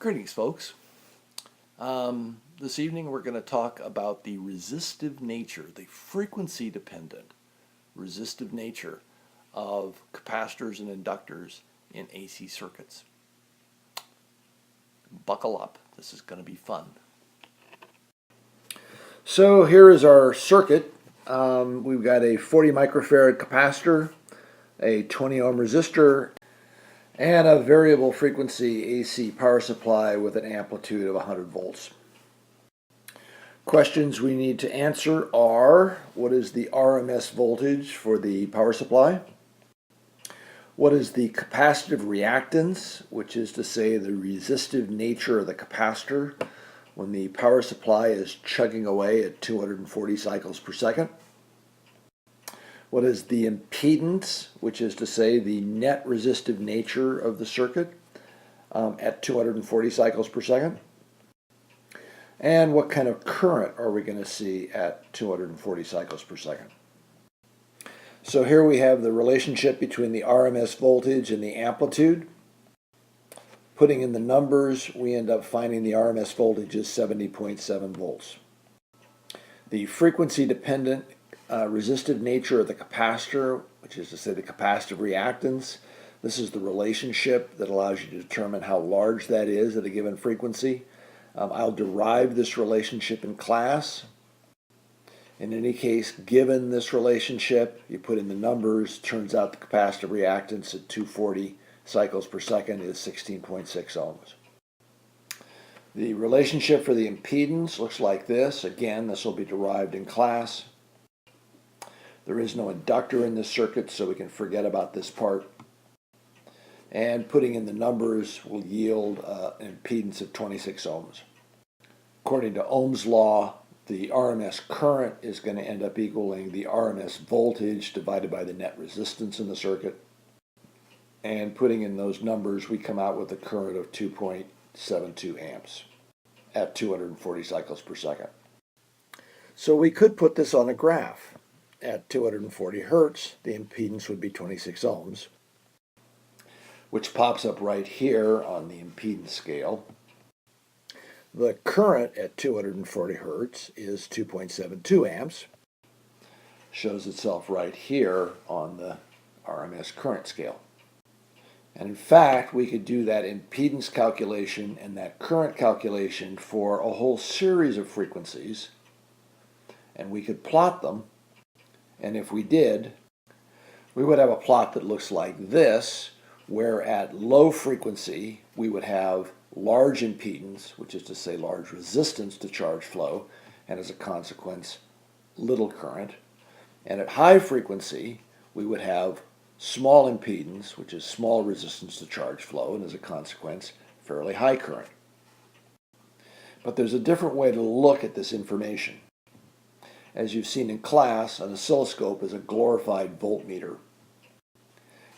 Greetings, folks. This evening we're going to talk about the resistive nature, the frequency-dependent resistive nature of capacitors and inductors in AC circuits. Buckle up. This is going to be fun. So here is our circuit. We've got a 40 microfarad capacitor, a 20 ohm resistor, and a variable frequency AC power supply with an amplitude of 100 volts. Questions we need to answer are: what is the RMS voltage for the power supply? What is the capacitive reactance, which is to say the resistive nature of the capacitor when the power supply is chugging away at 240 cycles per second? What is the impedance, which is to say the net resistive nature of the circuit at 240 cycles per second? And what kind of current are we going to see at 240 cycles per second? So here we have the relationship between the RMS voltage and the amplitude. Putting in the numbers, we end up finding the RMS voltage is 70.7 volts. The frequency-dependent resistive nature of the capacitor, which is to say the capacitive reactance, this is the relationship that allows you to determine how large that is at a given frequency. I'll derive this relationship in class. In any case, given this relationship, you put in the numbers, turns out the capacitive reactance at 240 cycles per second is 16.6 ohms. The relationship for the impedance looks like this. Again, this will be derived in class. There is no inductor in this circuit, so we can forget about this part. And putting in the numbers will yield an impedance of 26 ohms. According to Ohm's law, the RMS current is going to end up equaling the RMS voltage divided by the net resistance in the circuit. And putting in those numbers, we come out with a current of 2.72 amps at 240 cycles per second. So we could put this on a graph. At 240 hertz, the impedance would be 26 ohms, which pops up right here on the impedance scale. The current at 240 hertz is 2.72 amps. Shows itself right here on the RMS current scale. And in fact, we could do that impedance calculation and that current calculation for a whole series of frequencies, and we could plot them. And if we did, we would have a plot that looks like this, where at low frequency we would have large impedance, which is to say large resistance to charge flow, and as a consequence, little current. And at high frequency, we would have small impedance, which is small resistance to charge flow, and as a consequence, fairly high current. But there's a different way to look at this information. As you've seen in class, an oscilloscope is a glorified voltmeter.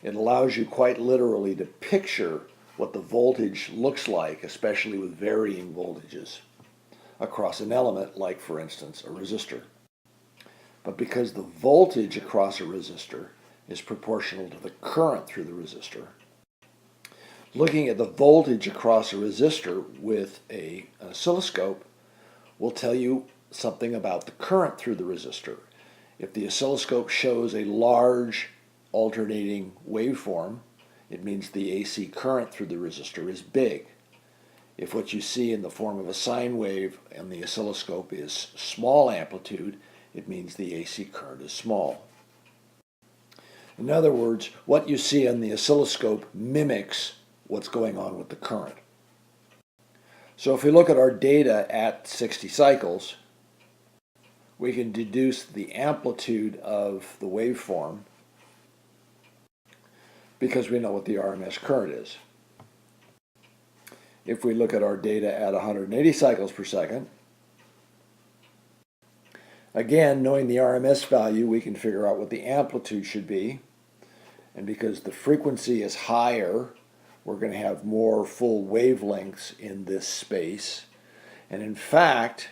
It allows you quite literally to picture what the voltage looks like, especially with varying voltages, across an element like, for instance, a resistor. But because the voltage across a resistor is proportional to the current through the resistor, looking at the voltage across a resistor with an oscilloscope will tell you something about the current through the resistor. If the oscilloscope shows a large alternating waveform, it means the AC current through the resistor is big. If what you see in the form of a sine wave on the oscilloscope is small amplitude, it means the AC current is small. In other words, what you see on the oscilloscope mimics what's going on with the current. So if we look at our data at 60 cycles, we can deduce the amplitude of the waveform because we know what the RMS current is. If we look at our data at 180 cycles per second, again, knowing the RMS value, we can figure out what the amplitude should be. And because the frequency is higher, we're going to have more full wavelengths in this space. And in fact,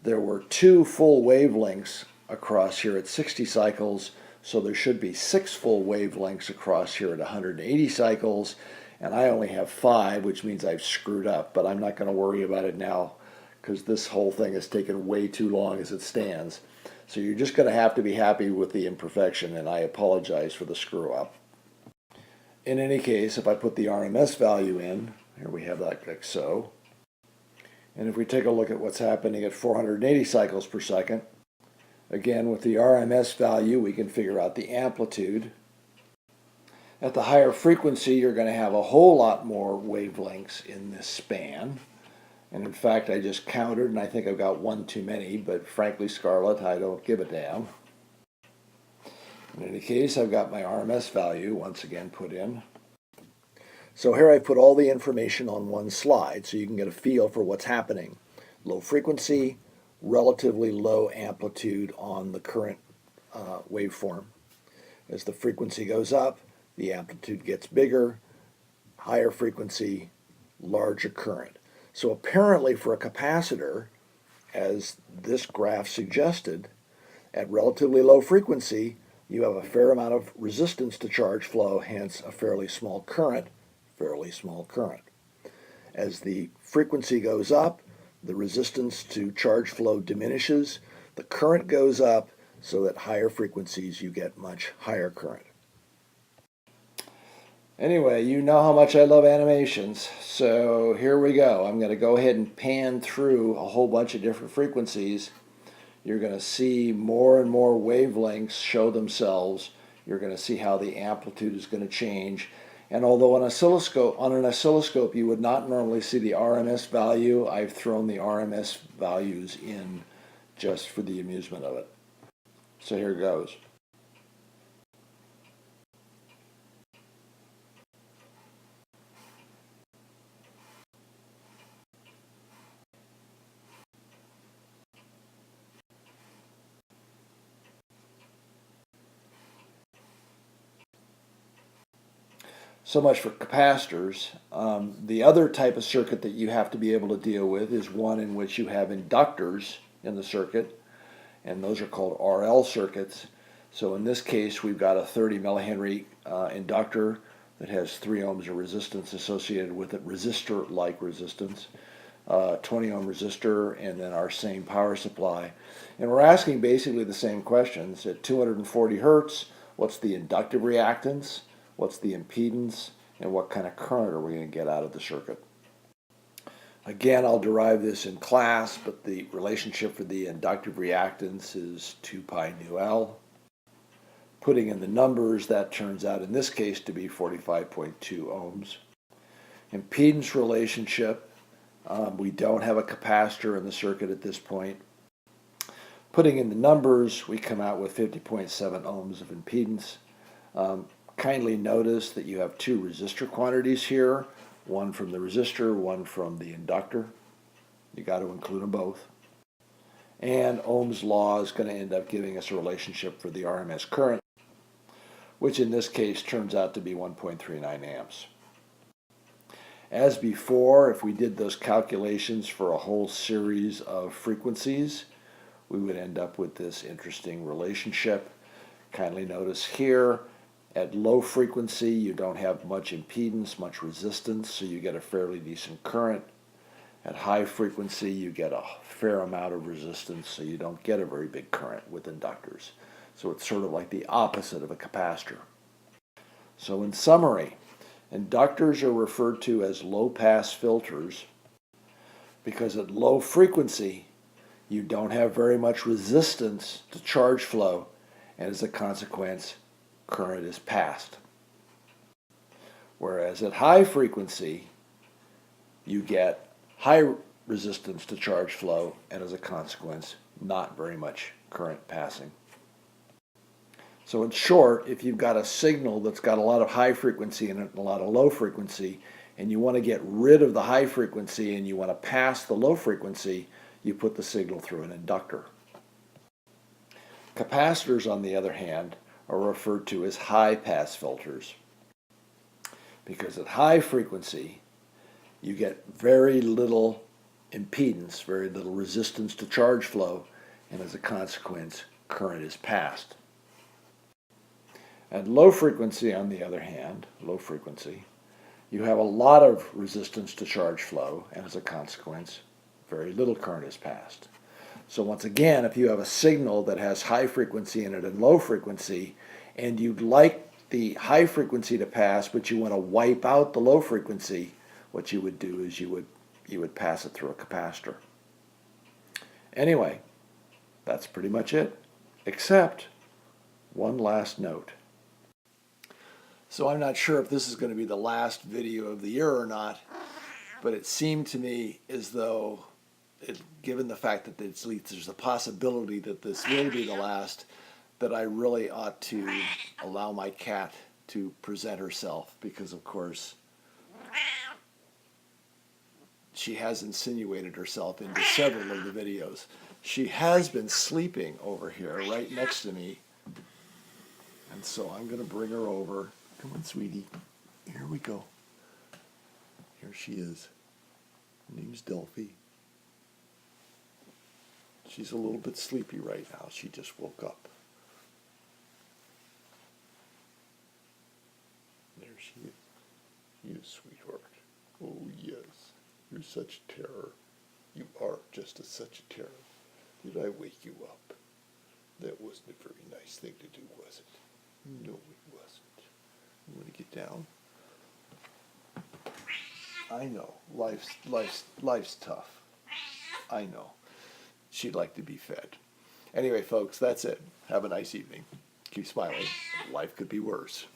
there were 2 full wavelengths across here at 60 cycles, so there should be 6 full wavelengths across here at 180 cycles, and I only have 5, which means I've screwed up, but I'm not going to worry about it now because this whole thing has taken way too long as it stands. So you're just going to have to be happy with the imperfection, and I apologize for the screw up. In any case, if I put the RMS value in, here we have that like so, and if we take a look at what's happening at 480 cycles per second, again with the RMS value we can figure out the amplitude. At the higher frequency you're going to have a whole lot more wavelengths in this span. And in fact, I just counted, and I think I've got one too many, but frankly, Scarlett, I don't give a damn. In any case, I've got my RMS value once again put in. So here I put all the information on one slide so you can get a feel for what's happening. Low frequency, relatively low amplitude on the current waveform. As the frequency goes up, the amplitude gets bigger, higher frequency, larger current. So apparently for a capacitor, as this graph suggested, at relatively low frequency, you have a fair amount of resistance to charge flow, hence a fairly small current, As the frequency goes up, the resistance to charge flow diminishes, the current goes up, so at higher frequencies you get much higher current. Anyway, you know how much I love animations, so here we go. I'm going to go ahead and pan through a whole bunch of different frequencies. You're going to see more and more wavelengths show themselves. You're going to see how the amplitude is going to change. And although on an oscilloscope you would not normally see the RMS value, I've thrown the RMS values in just for the amusement of it. So here goes. So much for capacitors. The other type of circuit that you have to be able to deal with is one in which you have inductors in the circuit, and those are called RL circuits. So in this case, we've got a 30 millihenry inductor that has 3 ohms of resistance associated with it, resistor-like resistance, 20 ohm resistor, and then our same power supply. And we're asking basically the same questions. At 240 hertz, what's the inductive reactance? What's the impedance, and what kind of current are we going to get out of the circuit? Again, I'll derive this in class, but the relationship for the inductive reactance is 2 pi nu L. Putting in the numbers, that turns out in this case to be 45.2 ohms. Impedance relationship, we don't have a capacitor in the circuit at this point. Putting in the numbers, we come out with 50.7 ohms of impedance. Kindly notice that you have 2 resistor quantities here, one from the resistor, one from the inductor. You got to include them both. And Ohm's law is going to end up giving us a relationship for the RMS current, which in this case turns out to be 1.39 amps. As before, if we did those calculations for a whole series of frequencies, we would end up with this interesting relationship. Kindly notice here, at low frequency, you don't have much impedance, much resistance, so you get a fairly decent current. At high frequency, you get a fair amount of resistance, so you don't get a very big current with inductors. So it's sort of like the opposite of a capacitor. So in summary, inductors are referred to as low-pass filters because at low frequency, you don't have very much resistance to charge flow, and as a consequence, current is passed. Whereas at high frequency, you get high resistance to charge flow, and as a consequence, not very much current passing. So in short, if you've got a signal that's got a lot of high frequency in it and a lot of low frequency, and you want to get rid of the high frequency and you want to pass the low frequency, you put the signal through an inductor. Capacitors, on the other hand, are referred to as high-pass filters because at high frequency you get very little impedance, very little resistance to charge flow, and as a consequence current is passed. At low frequency, on the other hand, you have a lot of resistance to charge flow, and as a consequence, very little current is passed. So once again, if you have a signal that has high frequency in it and low frequency, and you'd like the high frequency to pass, but you want to wipe out the low frequency, what you would do is you would pass it through a capacitor. Anyway, that's pretty much it, except one last note. So I'm not sure if this is going to be the last video of the year or not, but it seemed to me as though, given the fact that there's a possibility that this will be the last, that I really ought to allow my cat to present herself, because of course she has insinuated herself into several of the videos. She has been sleeping over here right next to me, and so I'm going to bring her over. Come on, sweetie. Here we go. Here she is. Her name's Delphi. She's a little bit sleepy right now. She just woke up. There she is. You sweetheart. Oh, yes. You're such a terror. You are just such a terror. Did I wake you up? That wasn't a very nice thing to do, was it? No, it wasn't. You want to get down? I know. Life's tough. I know. She'd like to be fed. Anyway, folks, that's it. Have a nice evening. Keep smiling. Life could be worse.